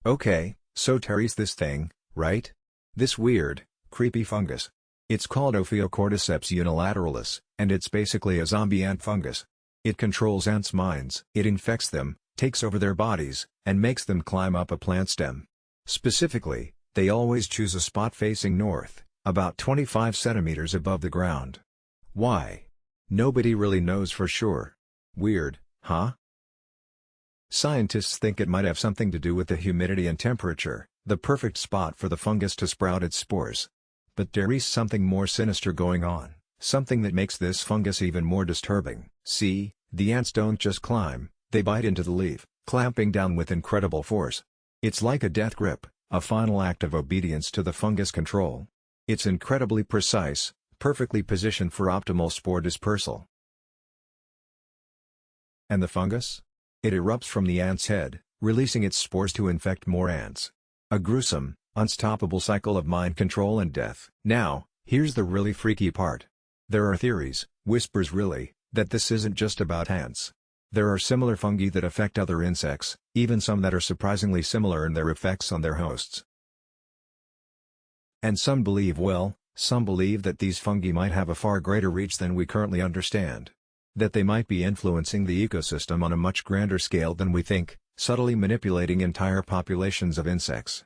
Okay, so Terry's this thing, right? This weird, creepy fungus. It's called Ophiocordyceps unilateralis, and it's basically a zombie ant fungus. It controls ants' minds. It infects them, takes over their bodies, and makes them climb up a plant stem. Specifically, they always choose a spot facing north, about 25 centimeters above the ground. Why? Nobody really knows for sure. Weird, huh? Scientists think it might have something to do with the humidity and temperature, the perfect spot for the fungus to sprout its spores. But there's something more sinister going on, something that makes this fungus even more disturbing. See, the ants don't just climb, they bite into the leaf, clamping down with incredible force. It's like a death grip, a final act of obedience to the fungus control. It's incredibly precise, perfectly positioned for optimal spore dispersal. And the fungus? It erupts from the ant's head, releasing its spores to infect more ants. A gruesome, unstoppable cycle of mind control and death. Now, here's the really freaky part. There are theories, whispers really, that this isn't just about ants. There are similar fungi that affect other insects, even some that are surprisingly similar in their effects on their hosts. And some believe that these fungi might have a far greater reach than we currently understand. That they might be influencing the ecosystem on a much grander scale than we think, subtly manipulating entire populations of insects.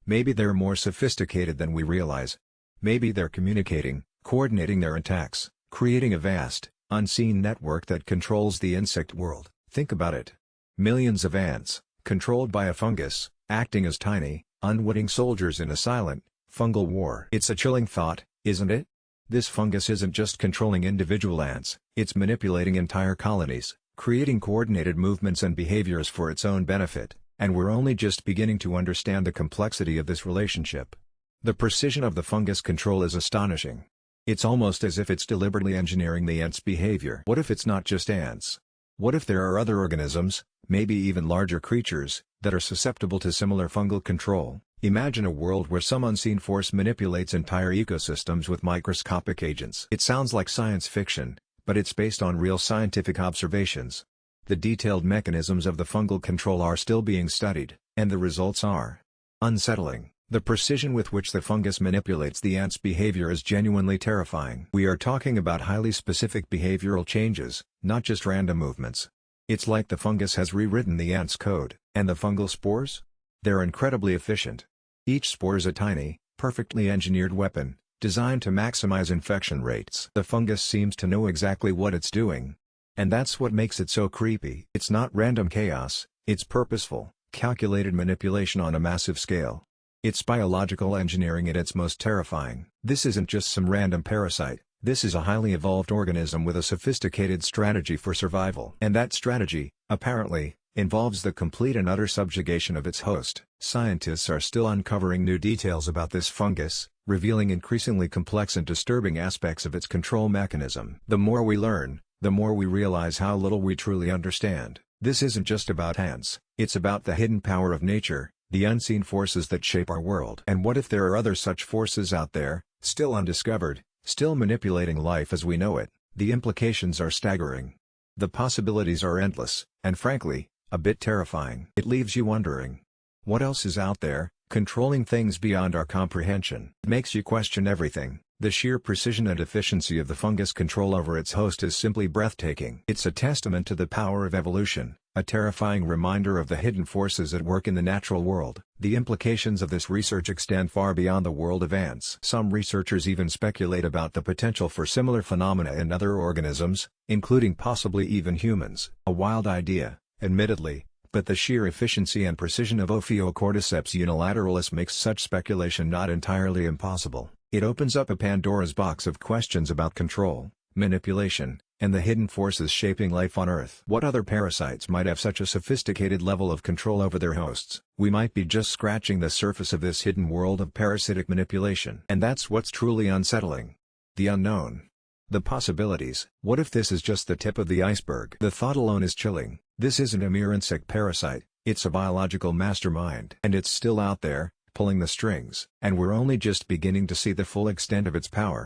Maybe they're more sophisticated than we realize. Maybe they're communicating, coordinating their attacks, creating a vast, unseen network that controls the insect world. Think about it. Millions of ants, controlled by a fungus, acting as tiny, unwitting soldiers in a silent, fungal war. It's a chilling thought, isn't it? This fungus isn't just controlling individual ants, it's manipulating entire colonies, creating coordinated movements and behaviors for its own benefit, and we're only just beginning to understand the complexity of this relationship. The precision of the fungus control is astonishing. It's almost as if it's deliberately engineering the ant's behavior. What if it's not just ants? What if there are other organisms, maybe even larger creatures, that are susceptible to similar fungal control? Imagine a world where some unseen force manipulates entire ecosystems with microscopic agents. It sounds like science fiction, but it's based on real scientific observations. The detailed mechanisms of the fungal control are still being studied, and the results are unsettling. The precision with which the fungus manipulates the ant's behavior is genuinely terrifying. We are talking about highly specific behavioral changes, not just random movements. It's like the fungus has rewritten the ant's code. And the fungal spores? They're incredibly efficient. Each spore is a tiny, perfectly engineered weapon, designed to maximize infection rates. The fungus seems to know exactly what it's doing. And that's what makes it so creepy. It's not random chaos, it's purposeful, calculated manipulation on a massive scale. It's biological engineering at its most terrifying. This isn't just some random parasite, this is a highly evolved organism with a sophisticated strategy for survival. And that strategy, apparently, involves the complete and utter subjugation of its host. Scientists are still uncovering new details about this fungus, revealing increasingly complex and disturbing aspects of its control mechanism. The more we learn, the more we realize how little we truly understand. This isn't just about ants, it's about the hidden power of nature, the unseen forces that shape our world. And what if there are other such forces out there, still undiscovered, still manipulating life as we know it? The implications are staggering. The possibilities are endless, and frankly, a bit terrifying. It leaves you wondering, what else is out there, controlling things beyond our comprehension? It makes you question everything. The sheer precision and efficiency of the fungus control over its host is simply breathtaking. It's a testament to the power of evolution, a terrifying reminder of the hidden forces at work in the natural world. The implications of this research extend far beyond the world of ants. Some researchers even speculate about the potential for similar phenomena in other organisms, including possibly even humans. A wild idea, admittedly, but the sheer efficiency and precision of Ophiocordyceps unilateralis makes such speculation not entirely impossible. It opens up a Pandora's box of questions about control, manipulation, and the hidden forces shaping life on Earth. What other parasites might have such a sophisticated level of control over their hosts? We might be just scratching the surface of this hidden world of parasitic manipulation. And that's what's truly unsettling. The unknown. The possibilities. What if this is just the tip of the iceberg? The thought alone is chilling. This isn't a mere insect parasite, it's a biological mastermind. And it's still out there, pulling the strings. And we're only just beginning to see the full extent of its power.